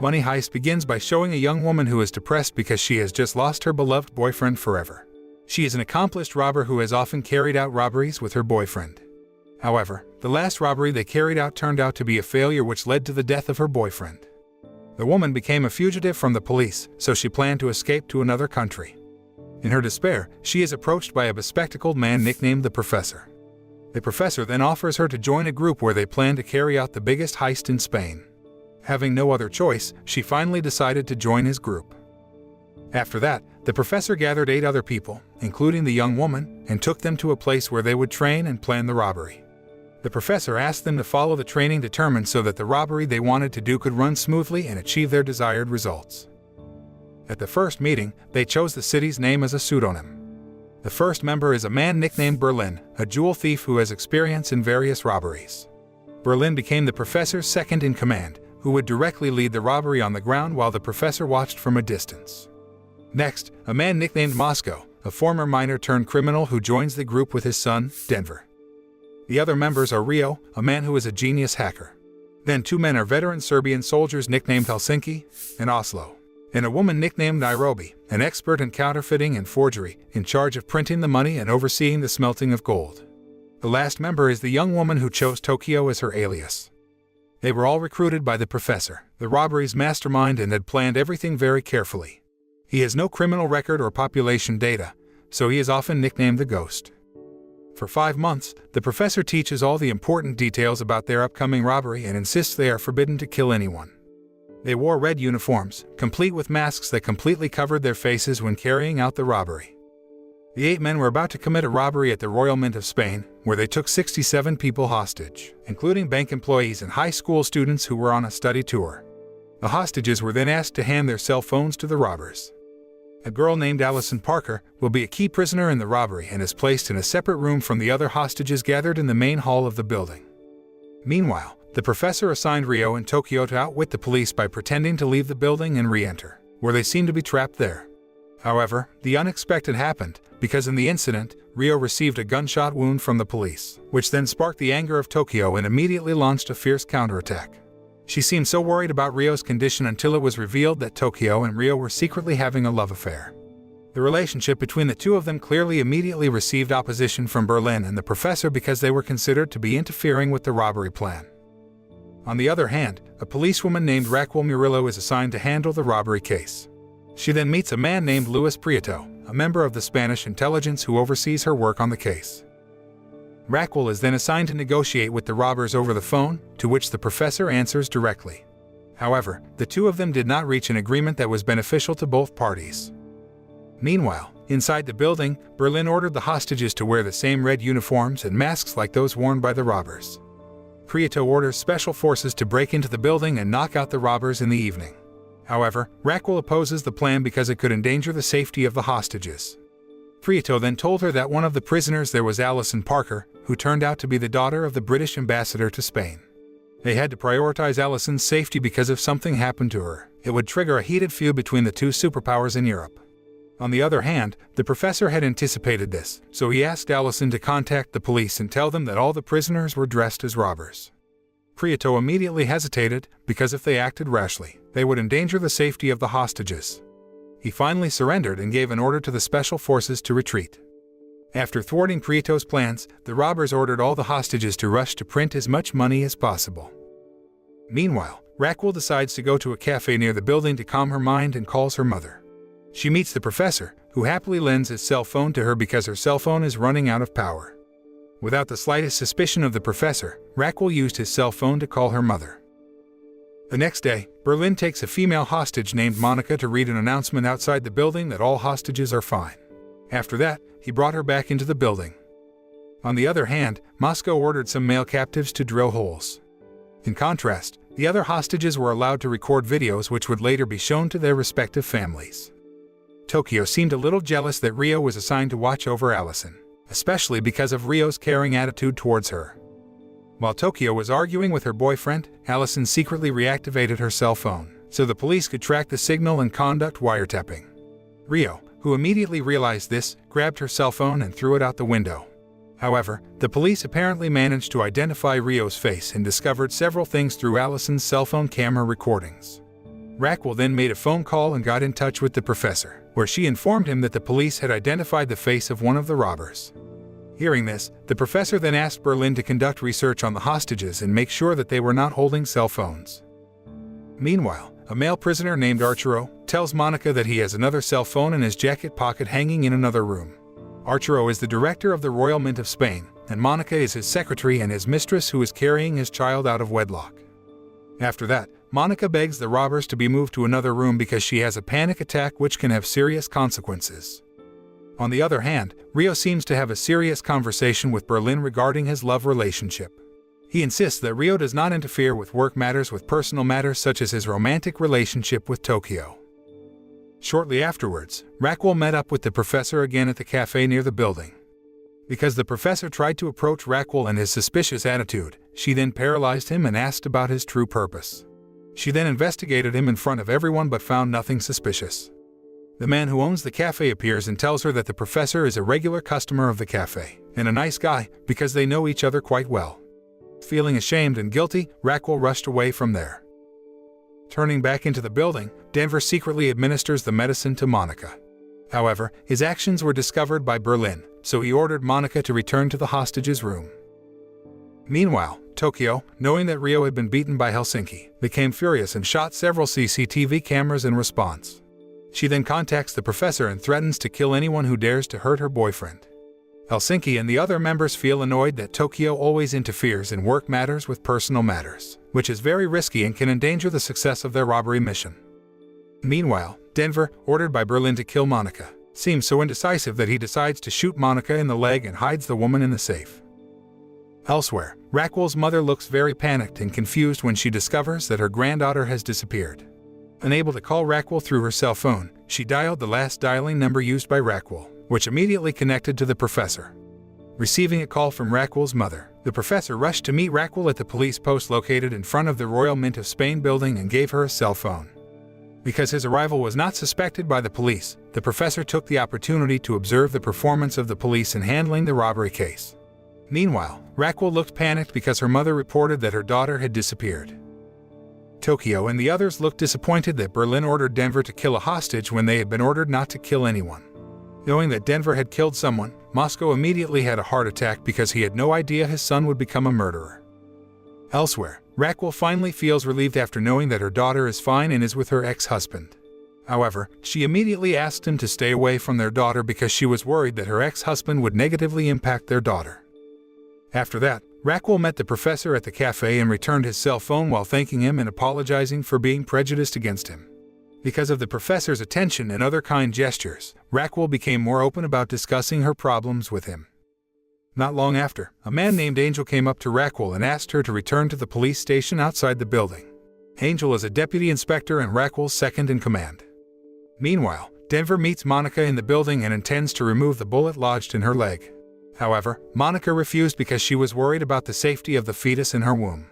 Money Heist begins by showing a young woman who is depressed because she has just lost her beloved boyfriend forever. She is an accomplished robber who has often carried out robberies with her boyfriend. However, the last robbery they carried out turned out to be a failure, which led to the death of her boyfriend. The woman became a fugitive from the police, so she planned to escape to another country. In her despair, she is approached by a bespectacled man nicknamed the Professor. The Professor then offers her to join a group where they plan to carry out the biggest heist in Spain. Having no other choice, she finally decided to join his group. After that, the Professor gathered 8 other people, including the young woman, and took them to a place where they would train and plan the robbery. The Professor asked them to follow the training determined so that the robbery they wanted to do could run smoothly and achieve their desired results. At the first meeting, they chose the city's name as a pseudonym. The first member is a man nicknamed Berlin, a jewel thief who has experience in various robberies. Berlin became the Professor's second in command, who would directly lead the robbery on the ground while the Professor watched from a distance. Next, a man nicknamed Moscow, a former miner turned criminal who joins the group with his son, Denver. The other members are Rio, a man who is a genius hacker. Then 2 men are veteran Serbian soldiers nicknamed Helsinki and Oslo, and a woman nicknamed Nairobi, an expert in counterfeiting and forgery, in charge of printing the money and overseeing the smelting of gold. The last member is the young woman who chose Tokyo as her alias. They were all recruited by the Professor, the robbery's mastermind, and had planned everything very carefully. He has no criminal record or population data, so he is often nicknamed the Ghost. For 5 months, the Professor teaches all the important details about their upcoming robbery and insists they are forbidden to kill anyone. They wore red uniforms, complete with masks that completely covered their faces when carrying out the robbery. The 8 men were about to commit a robbery at the Royal Mint of Spain, where they took 67 people hostage, including bank employees and high school students who were on a study tour. The hostages were then asked to hand their cell phones to the robbers. A girl named Allison Parker will be a key prisoner in the robbery and is placed in a separate room from the other hostages gathered in the main hall of the building. Meanwhile, the Professor assigned Rio and Tokyo to outwit the police by pretending to leave the building and re-enter, where they seem to be trapped there. However, the unexpected happened, because in the incident, Rio received a gunshot wound from the police, which then sparked the anger of Tokyo and immediately launched a fierce counterattack. She seemed so worried about Rio's condition until it was revealed that Tokyo and Rio were secretly having a love affair. The relationship between the two of them clearly immediately received opposition from Berlin and the Professor because they were considered to be interfering with the robbery plan. On the other hand, a policewoman named Raquel Murillo is assigned to handle the robbery case. She then meets a man named Luis Prieto, a member of the Spanish intelligence who oversees her work on the case. Raquel is then assigned to negotiate with the robbers over the phone, to which the Professor answers directly. However, the two of them did not reach an agreement that was beneficial to both parties. Meanwhile, inside the building, Berlin ordered the hostages to wear the same red uniforms and masks like those worn by the robbers. Prieto orders special forces to break into the building and knock out the robbers in the evening. However, Raquel opposes the plan because it could endanger the safety of the hostages. Prieto then told her that one of the prisoners there was Allison Parker, who turned out to be the daughter of the British ambassador to Spain. They had to prioritize Allison's safety because if something happened to her, it would trigger a heated feud between the two superpowers in Europe. On the other hand, the Professor had anticipated this, so he asked Allison to contact the police and tell them that all the prisoners were dressed as robbers. Prieto immediately hesitated, because if they acted rashly, they would endanger the safety of the hostages. He finally surrendered and gave an order to the special forces to retreat. After thwarting Prieto's plans, the robbers ordered all the hostages to rush to print as much money as possible. Meanwhile, Raquel decides to go to a cafe near the building to calm her mind and calls her mother. She meets the Professor, who happily lends his cell phone to her because her cell phone is running out of power. Without the slightest suspicion of the Professor, Raquel used his cell phone to call her mother. The next day, Berlin takes a female hostage named Monica to read an announcement outside the building that all hostages are fine. After that, he brought her back into the building. On the other hand, Moscow ordered some male captives to drill holes. In contrast, the other hostages were allowed to record videos which would later be shown to their respective families. Tokyo seemed a little jealous that Rio was assigned to watch over Allison, especially because of Rio's caring attitude towards her. While Tokyo was arguing with her boyfriend, Allison secretly reactivated her cell phone, so the police could track the signal and conduct wiretapping. Rio, who immediately realized this, grabbed her cell phone and threw it out the window. However, the police apparently managed to identify Rio's face and discovered several things through Allison's cell phone camera recordings. Raquel then made a phone call and got in touch with the professor, where she informed him that the police had identified the face of one of the robbers. Hearing this, the professor then asked Berlin to conduct research on the hostages and make sure that they were not holding cell phones. Meanwhile, a male prisoner named Arturo tells Monica that he has another cell phone in his jacket pocket hanging in another room. Arturo is the director of the Royal Mint of Spain, and Monica is his secretary and his mistress who is carrying his child out of wedlock. After that, Monica begs the robbers to be moved to another room because she has a panic attack which can have serious consequences. On the other hand, Rio seems to have a serious conversation with Berlin regarding his love relationship. He insists that Rio does not interfere with work matters with personal matters such as his romantic relationship with Tokyo. Shortly afterwards, Raquel met up with the professor again at the cafe near the building. Because the professor tried to approach Raquel and his suspicious attitude, she then paralyzed him and asked about his true purpose. She then investigated him in front of everyone but found nothing suspicious. The man who owns the cafe appears and tells her that the professor is a regular customer of the cafe, and a nice guy, because they know each other quite well. Feeling ashamed and guilty, Raquel rushed away from there. Turning back into the building, Denver secretly administers the medicine to Monica. However, his actions were discovered by Berlin, so he ordered Monica to return to the hostage's room. Meanwhile, Tokyo, knowing that Rio had been beaten by Helsinki, became furious and shot several CCTV cameras in response. She then contacts the professor and threatens to kill anyone who dares to hurt her boyfriend. Helsinki and the other members feel annoyed that Tokyo always interferes in work matters with personal matters, which is very risky and can endanger the success of their robbery mission. Meanwhile, Denver, ordered by Berlin to kill Monica, seems so indecisive that he decides to shoot Monica in the leg and hides the woman in the safe. Elsewhere, Raquel's mother looks very panicked and confused when she discovers that her granddaughter has disappeared. Unable to call Raquel through her cell phone, she dialed the last dialing number used by Raquel, which immediately connected to the professor. Receiving a call from Raquel's mother, the professor rushed to meet Raquel at the police post located in front of the Royal Mint of Spain building and gave her a cell phone. Because his arrival was not suspected by the police, the professor took the opportunity to observe the performance of the police in handling the robbery case. Meanwhile, Raquel looked panicked because her mother reported that her daughter had disappeared. Tokyo and the others looked disappointed that Berlin ordered Denver to kill a hostage when they had been ordered not to kill anyone. Knowing that Denver had killed someone, Moscow immediately had a heart attack because he had no idea his son would become a murderer. Elsewhere, Raquel finally feels relieved after knowing that her daughter is fine and is with her ex-husband. However, she immediately asked him to stay away from their daughter because she was worried that her ex-husband would negatively impact their daughter. After that, Raquel met the professor at the cafe and returned his cell phone while thanking him and apologizing for being prejudiced against him. Because of the professor's attention and other kind gestures, Raquel became more open about discussing her problems with him. Not long after, a man named Angel came up to Raquel and asked her to return to the police station outside the building. Angel is a deputy inspector and Raquel's second in command. Meanwhile, Denver meets Monica in the building and intends to remove the bullet lodged in her leg. However, Monica refused because she was worried about the safety of the fetus in her womb.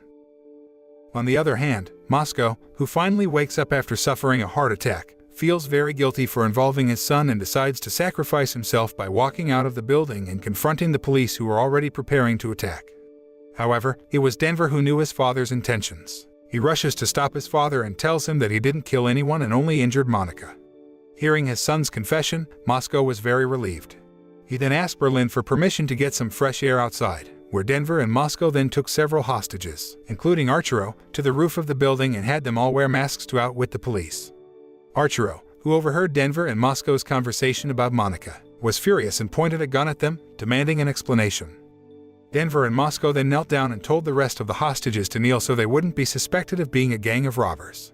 On the other hand, Moscow, who finally wakes up after suffering a heart attack, feels very guilty for involving his son and decides to sacrifice himself by walking out of the building and confronting the police who were already preparing to attack. However, it was Denver who knew his father's intentions. He rushes to stop his father and tells him that he didn't kill anyone and only injured Monica. Hearing his son's confession, Moscow was very relieved. He then asked Berlin for permission to get some fresh air outside, where Denver and Moscow then took several hostages, including Arturo, to the roof of the building and had them all wear masks to outwit the police. Arturo, who overheard Denver and Moscow's conversation about Monica, was furious and pointed a gun at them, demanding an explanation. Denver and Moscow then knelt down and told the rest of the hostages to kneel so they wouldn't be suspected of being a gang of robbers.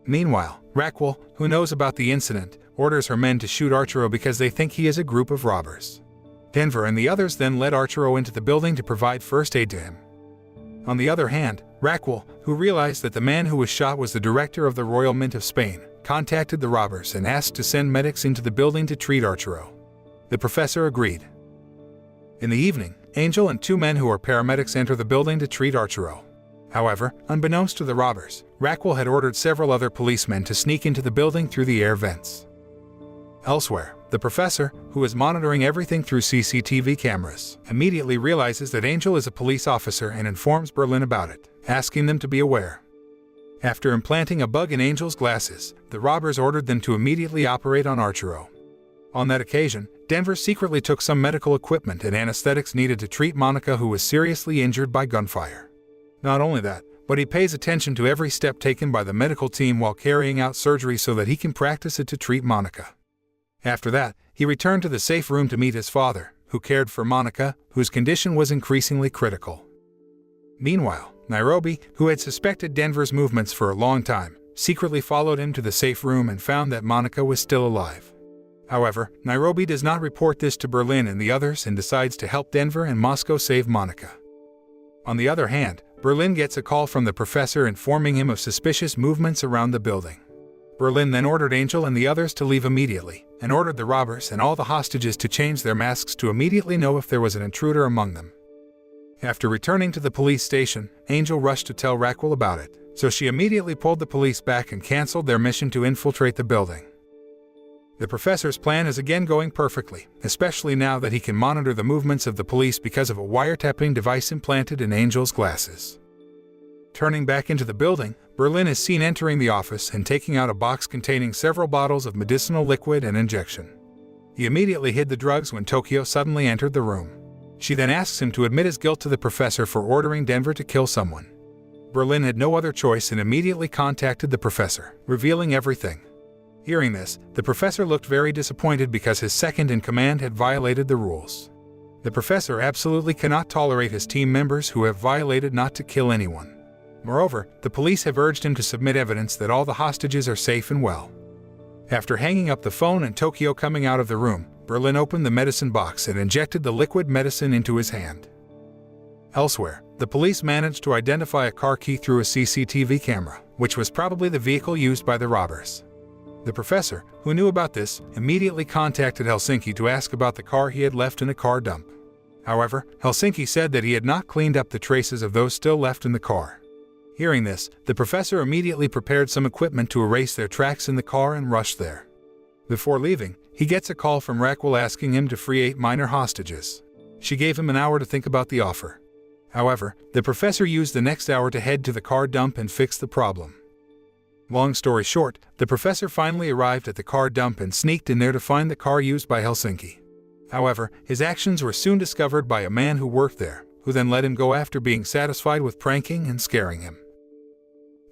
Meanwhile, Raquel, who knows about the incident, orders her men to shoot Arturo because they think he is a group of robbers. Denver and the others then led Arturo into the building to provide first aid to him. On the other hand, Raquel, who realized that the man who was shot was the director of the Royal Mint of Spain, contacted the robbers and asked to send medics into the building to treat Arturo. The professor agreed. In the evening, Angel and two men who are paramedics enter the building to treat Arturo. However, unbeknownst to the robbers, Raquel had ordered several other policemen to sneak into the building through the air vents. Elsewhere, the professor, who is monitoring everything through CCTV cameras, immediately realizes that Angel is a police officer and informs Berlin about it, asking them to be aware. After implanting a bug in Angel's glasses, the robbers ordered them to immediately operate on Arturo. On that occasion, Denver secretly took some medical equipment and anesthetics needed to treat Monica, who was seriously injured by gunfire. Not only that, but he pays attention to every step taken by the medical team while carrying out surgery so that he can practice it to treat Monica. After that, he returned to the safe room to meet his father, who cared for Monica, whose condition was increasingly critical. Meanwhile, Nairobi, who had suspected Denver's movements for a long time, secretly followed him to the safe room and found that Monica was still alive. However, Nairobi does not report this to Berlin and the others and decides to help Denver and Moscow save Monica. On the other hand, Berlin gets a call from the professor informing him of suspicious movements around the building. Berlin then ordered Angel and the others to leave immediately, and ordered the robbers and all the hostages to change their masks to immediately know if there was an intruder among them. After returning to the police station, Angel rushed to tell Raquel about it, so she immediately pulled the police back and canceled their mission to infiltrate the building. The professor's plan is again going perfectly, especially now that he can monitor the movements of the police because of a wiretapping device implanted in Angel's glasses. Turning back into the building, Berlin is seen entering the office and taking out a box containing several bottles of medicinal liquid and injection. He immediately hid the drugs when Tokyo suddenly entered the room. She then asks him to admit his guilt to the professor for ordering Denver to kill someone. Berlin had no other choice and immediately contacted the professor, revealing everything. Hearing this, the professor looked very disappointed because his second-in-command had violated the rules. The professor absolutely cannot tolerate his team members who have violated not to kill anyone. Moreover, the police have urged him to submit evidence that all the hostages are safe and well. After hanging up the phone and Tokyo coming out of the room, Berlin opened the medicine box and injected the liquid medicine into his hand. Elsewhere, the police managed to identify a car key through a CCTV camera, which was probably the vehicle used by the robbers. The professor, who knew about this, immediately contacted Helsinki to ask about the car he had left in a car dump. However, Helsinki said that he had not cleaned up the traces of those still left in the car. Hearing this, the professor immediately prepared some equipment to erase their tracks in the car and rushed there. Before leaving, he gets a call from Raquel asking him to free 8 minor hostages. She gave him an hour to think about the offer. However, the professor used the next hour to head to the car dump and fix the problem. Long story short, the professor finally arrived at the car dump and sneaked in there to find the car used by Helsinki. However, his actions were soon discovered by a man who worked there, who then let him go after being satisfied with pranking and scaring him.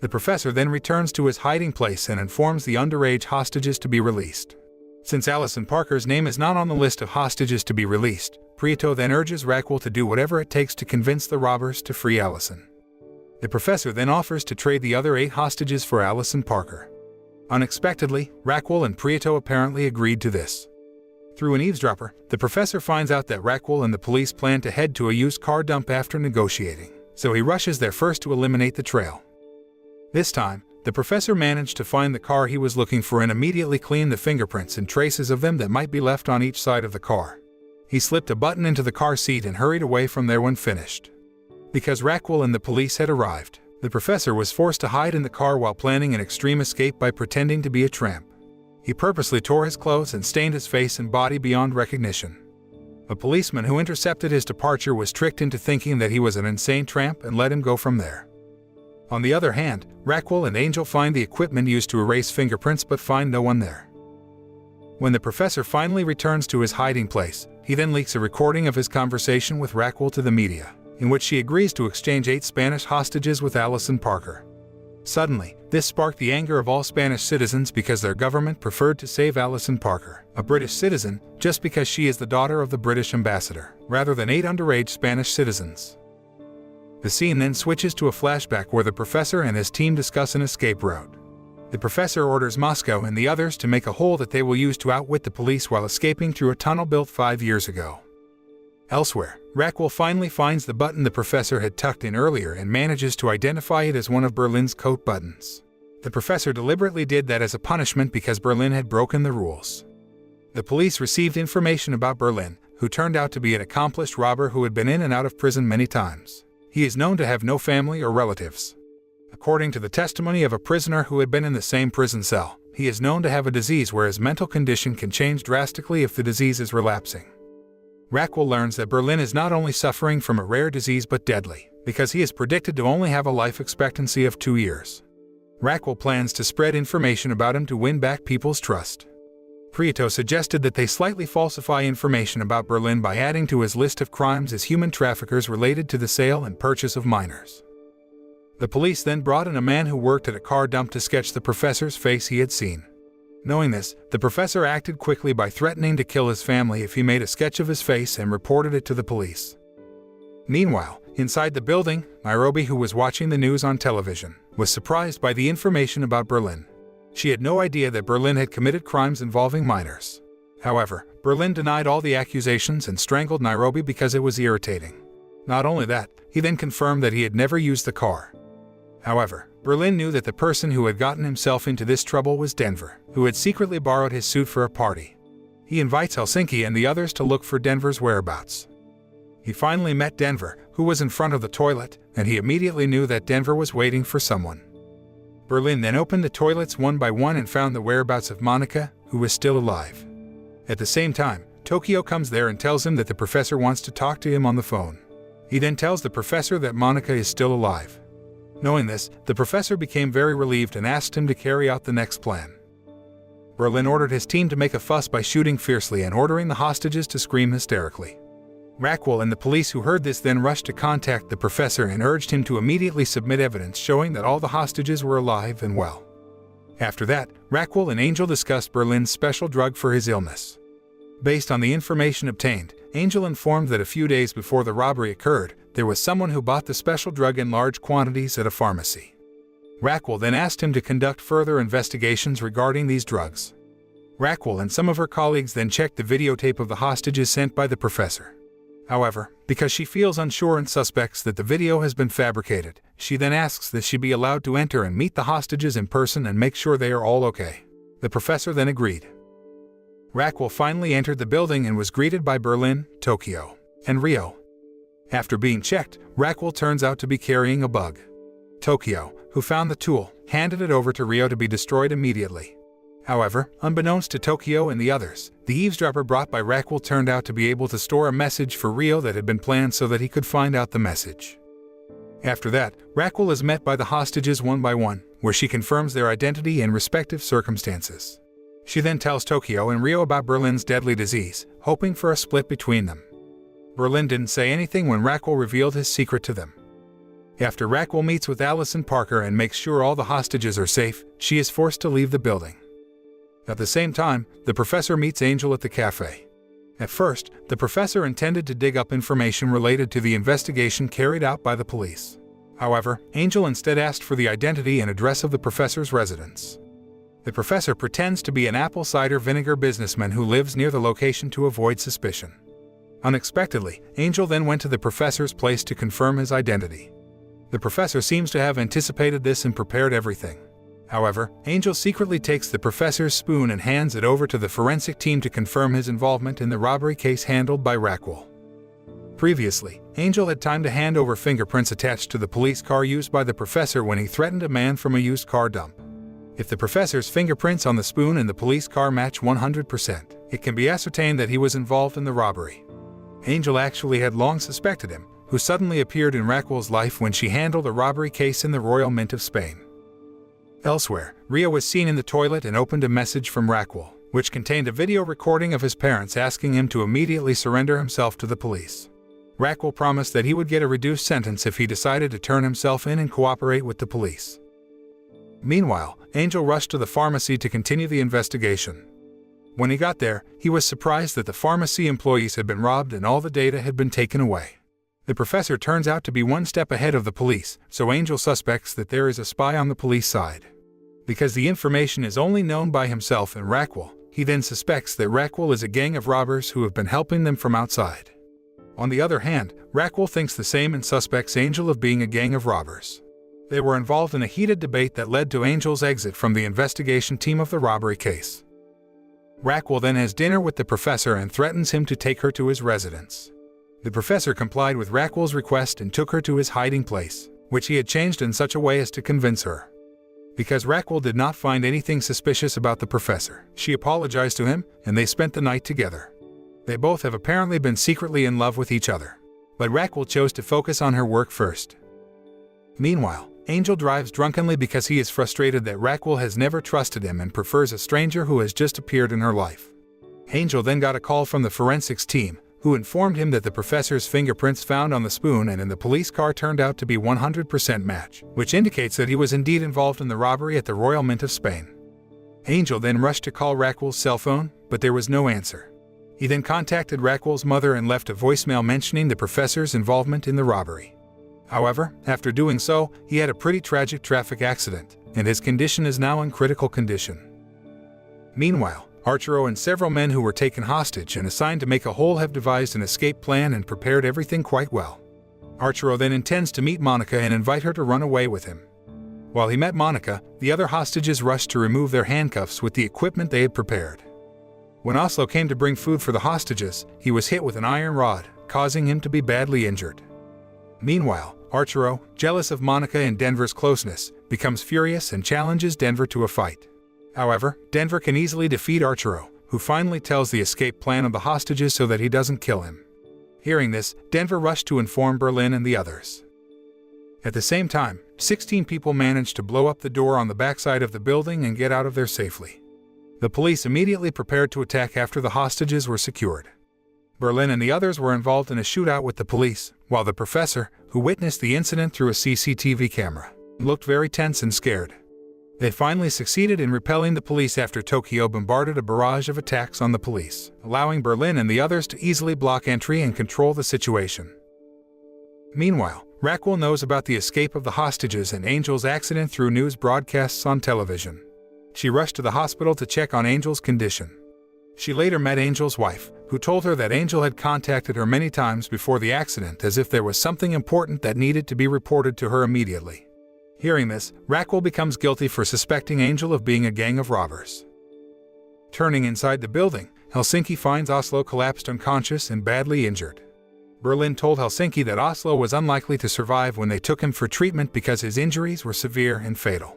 The professor then returns to his hiding place and informs the underage hostages to be released. Since Allison Parker's name is not on the list of hostages to be released, Prieto then urges Raquel to do whatever it takes to convince the robbers to free Allison. The professor then offers to trade the other 8 hostages for Allison Parker. Unexpectedly, Raquel and Prieto apparently agreed to this. Through an eavesdropper, the professor finds out that Raquel and the police plan to head to a used car dump after negotiating, so he rushes there first to eliminate the trail. This time, the professor managed to find the car he was looking for and immediately cleaned the fingerprints and traces of them that might be left on each side of the car. He slipped a button into the car seat and hurried away from there when finished. Because Raquel and the police had arrived, the professor was forced to hide in the car while planning an extreme escape by pretending to be a tramp. He purposely tore his clothes and stained his face and body beyond recognition. A policeman who intercepted his departure was tricked into thinking that he was an insane tramp and let him go from there. On the other hand, Raquel and Angel find the equipment used to erase fingerprints but find no one there. When the professor finally returns to his hiding place, he then leaks a recording of his conversation with Raquel to the media, in which she agrees to exchange 8 Spanish hostages with Allison Parker. Suddenly, this sparked the anger of all Spanish citizens because their government preferred to save Allison Parker, a British citizen, just because she is the daughter of the British ambassador, rather than 8 underage Spanish citizens. The scene then switches to a flashback where the professor and his team discuss an escape route. The professor orders Moscow and the others to make a hole that they will use to outwit the police while escaping through a tunnel built 5 years ago. Elsewhere, Raquel finally finds the button the professor had tucked in earlier and manages to identify it as one of Berlin's coat buttons. The professor deliberately did that as a punishment because Berlin had broken the rules. The police received information about Berlin, who turned out to be an accomplished robber who had been in and out of prison many times. He is known to have no family or relatives. According to the testimony of a prisoner who had been in the same prison cell, he is known to have a disease where his mental condition can change drastically if the disease is relapsing. Raquel learns that Berlin is not only suffering from a rare disease but deadly, because he is predicted to only have a life expectancy of 2 years. Raquel plans to spread information about him to win back people's trust. Prieto suggested that they slightly falsify information about Berlin by adding to his list of crimes as human traffickers related to the sale and purchase of minors. The police then brought in a man who worked at a car dump to sketch the professor's face he had seen. Knowing this, the professor acted quickly by threatening to kill his family if he made a sketch of his face and reported it to the police. Meanwhile, inside the building, Nairobi, who was watching the news on television, was surprised by the information about Berlin. She had no idea that Berlin had committed crimes involving minors. However, Berlin denied all the accusations and strangled Nairobi because it was irritating. Not only that, he then confirmed that he had never used the car. However, Berlin knew that the person who had gotten himself into this trouble was Denver, who had secretly borrowed his suit for a party. He invites Helsinki and the others to look for Denver's whereabouts. He finally met Denver, who was in front of the toilet, and he immediately knew that Denver was waiting for someone. Berlin then opened the toilets one by one and found the whereabouts of Monica, who was still alive. At the same time, Tokyo comes there and tells him that the professor wants to talk to him on the phone. He then tells the professor that Monica is still alive. Knowing this, the professor became very relieved and asked him to carry out the next plan. Berlin ordered his team to make a fuss by shooting fiercely and ordering the hostages to scream hysterically. Raquel and the police who heard this then rushed to contact the professor and urged him to immediately submit evidence showing that all the hostages were alive and well. After that, Raquel and Angel discussed Berlin's special drug for his illness. Based on the information obtained, Angel informed that a few days before the robbery occurred, there was someone who bought the special drug in large quantities at a pharmacy. Raquel then asked him to conduct further investigations regarding these drugs. Raquel and some of her colleagues then checked the videotape of the hostages sent by the professor. However, because she feels unsure and suspects that the video has been fabricated, she then asks that she be allowed to enter and meet the hostages in person and make sure they are all okay. The professor then agreed. Raquel finally entered the building and was greeted by Berlin, Tokyo, and Rio. After being checked, Raquel turns out to be carrying a bug. Tokyo, who found the tool, handed it over to Rio to be destroyed immediately. However, unbeknownst to Tokyo and the others, the eavesdropper brought by Raquel turned out to be able to store a message for Rio that had been planned so that he could find out the message. After that, Raquel is met by the hostages one by one, where she confirms their identity and respective circumstances. She then tells Tokyo and Rio about Berlin's deadly disease, hoping for a split between them. Berlin didn't say anything when Raquel revealed his secret to them. After Raquel meets with Allison Parker and makes sure all the hostages are safe, she is forced to leave the building. At the same time, the professor meets Angel at the cafe. At first, the professor intended to dig up information related to the investigation carried out by the police. However, Angel instead asked for the identity and address of the professor's residence. The professor pretends to be an apple cider vinegar businessman who lives near the location to avoid suspicion. Unexpectedly, Angel then went to the professor's place to confirm his identity. The professor seems to have anticipated this and prepared everything. However, Angel secretly takes the professor's spoon and hands it over to the forensic team to confirm his involvement in the robbery case handled by Raquel. Previously, Angel had time to hand over fingerprints attached to the police car used by the professor when he threatened a man from a used car dump. If the professor's fingerprints on the spoon and the police car match 100%, it can be ascertained that he was involved in the robbery. Angel actually had long suspected him, who suddenly appeared in Raquel's life when she handled a robbery case in the Royal Mint of Spain. Elsewhere, Rio was seen in the toilet and opened a message from Raquel, which contained a video recording of his parents asking him to immediately surrender himself to the police. Raquel promised that he would get a reduced sentence if he decided to turn himself in and cooperate with the police. Meanwhile, Angel rushed to the pharmacy to continue the investigation. When he got there, he was surprised that the pharmacy employees had been robbed and all the data had been taken away. The professor turns out to be one step ahead of the police, so Angel suspects that there is a spy on the police side. Because the information is only known by himself and Raquel, he then suspects that Raquel is a gang of robbers who have been helping them from outside. On the other hand, Raquel thinks the same and suspects Angel of being a gang of robbers. They were involved in a heated debate that led to Angel's exit from the investigation team of the robbery case. Raquel then has dinner with the professor and threatens him to take her to his residence. The professor complied with Raquel's request and took her to his hiding place, which he had changed in such a way as to convince her. Because Raquel did not find anything suspicious about the professor, she apologized to him, and they spent the night together. They both have apparently been secretly in love with each other, but Raquel chose to focus on her work first. Meanwhile, Angel drives drunkenly because he is frustrated that Raquel has never trusted him and prefers a stranger who has just appeared in her life. Angel then got a call from the forensics team, who informed him that the professor's fingerprints found on the spoon and in the police car turned out to be 100% match, which indicates that he was indeed involved in the robbery at the Royal Mint of Spain. Angel then rushed to call Raquel's cell phone, but there was no answer. He then contacted Raquel's mother and left a voicemail mentioning the professor's involvement in the robbery. However, after doing so, he had a pretty tragic traffic accident, and his condition is now in critical condition. Meanwhile, Arturo and several men who were taken hostage and assigned to make a hole have devised an escape plan and prepared everything quite well. Arturo then intends to meet Monica and invite her to run away with him. While he met Monica, the other hostages rushed to remove their handcuffs with the equipment they had prepared. When Oslo came to bring food for the hostages, he was hit with an iron rod, causing him to be badly injured. Meanwhile, Arturo, jealous of Monica and Denver's closeness, becomes furious and challenges Denver to a fight. However, Denver can easily defeat Arturo, who finally tells the escape plan of the hostages so that he doesn't kill him. Hearing this, Denver rushed to inform Berlin and the others. At the same time, 16 people managed to blow up the door on the backside of the building and get out of there safely. The police immediately prepared to attack after the hostages were secured. Berlin and the others were involved in a shootout with the police, while the professor, who witnessed the incident through a CCTV camera, looked very tense and scared. They finally succeeded in repelling the police after Tokyo bombarded a barrage of attacks on the police, allowing Berlin and the others to easily block entry and control the situation. Meanwhile, Raquel knows about the escape of the hostages and Angel's accident through news broadcasts on television. She rushed to the hospital to check on Angel's condition. She later met Angel's wife, who told her that Angel had contacted her many times before the accident as if there was something important that needed to be reported to her immediately. Hearing this, Raquel becomes guilty for suspecting Angel of being a gang of robbers. Turning inside the building, Helsinki finds Oslo collapsed unconscious and badly injured. Berlin told Helsinki that Oslo was unlikely to survive when they took him for treatment because his injuries were severe and fatal.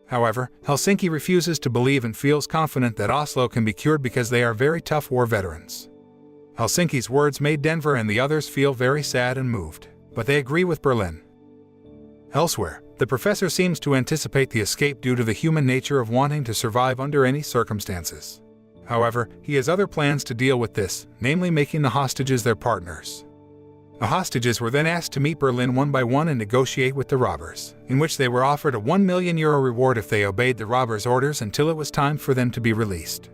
However, Helsinki refuses to believe and feels confident that Oslo can be cured because they are very tough war veterans. Helsinki's words made Denver and the others feel very sad and moved, but they agree with Berlin. Elsewhere, the professor seems to anticipate the escape due to the human nature of wanting to survive under any circumstances. However, he has other plans to deal with this, namely making the hostages their partners. The hostages were then asked to meet Berlin one by one and negotiate with the robbers, in which they were offered a €1 million reward if they obeyed the robbers' orders until it was time for them to be released.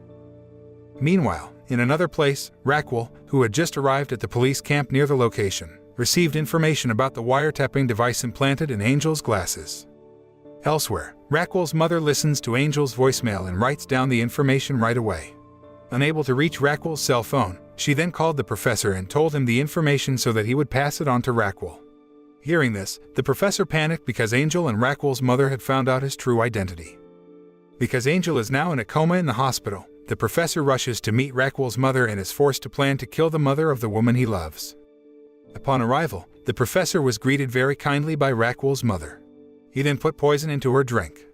Meanwhile, in another place, Raquel, who had just arrived at the police camp near the location, received information about the wiretapping device implanted in Angel's glasses. Elsewhere, Raquel's mother listens to Angel's voicemail and writes down the information right away. Unable to reach Raquel's cell phone, she then called the professor and told him the information so that he would pass it on to Raquel. Hearing this, the professor panicked because Angel and Raquel's mother had found out his true identity. Because Angel is now in a coma in the hospital, the professor rushes to meet Raquel's mother and is forced to plan to kill the mother of the woman he loves. Upon arrival, the professor was greeted very kindly by Raquel's mother. He then put poison into her drink.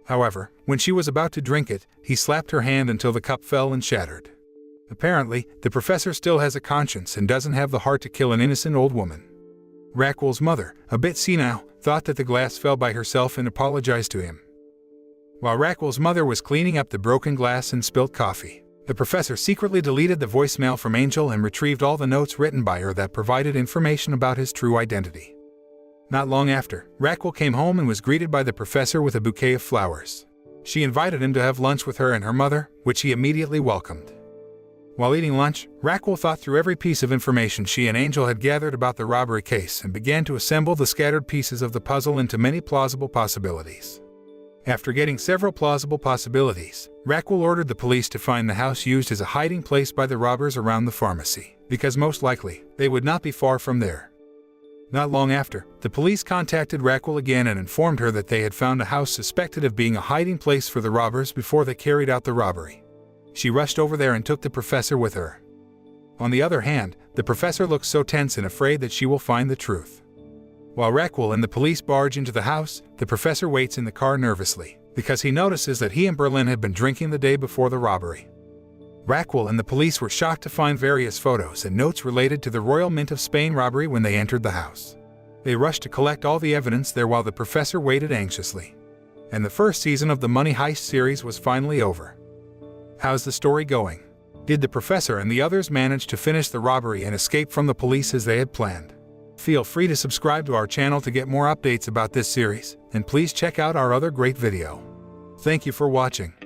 However, when she was about to drink it, he slapped her hand until the cup fell and shattered. Apparently, the professor still has a conscience and doesn't have the heart to kill an innocent old woman. Raquel's mother, a bit senile, thought that the glass fell by herself and apologized to him. While Raquel's mother was cleaning up the broken glass and spilt coffee, the professor secretly deleted the voicemail from Angel and retrieved all the notes written by her that provided information about his true identity. Not long after, Raquel came home and was greeted by the professor with a bouquet of flowers. She invited him to have lunch with her and her mother, which he immediately welcomed. While eating lunch, Raquel thought through every piece of information she and Angel had gathered about the robbery case and began to assemble the scattered pieces of the puzzle into many plausible possibilities. After getting several plausible possibilities, Raquel ordered the police to find the house used as a hiding place by the robbers around the pharmacy, because most likely, they would not be far from there. Not long after, the police contacted Raquel again and informed her that they had found a house suspected of being a hiding place for the robbers before they carried out the robbery. She rushed over there and took the professor with her. On the other hand, the professor looks so tense and afraid that she will find the truth. While Raquel and the police barge into the house, the professor waits in the car nervously, because he notices that he and Berlin had been drinking the day before the robbery. Raquel and the police were shocked to find various photos and notes related to the Royal Mint of Spain robbery when they entered the house. They rushed to collect all the evidence there while the professor waited anxiously. And the first season of the Money Heist series was finally over. How's the story going? Did the professor and the others manage to finish the robbery and escape from the police as they had planned? Feel free to subscribe to our channel to get more updates about this series, and please check out our other great video. Thank you for watching.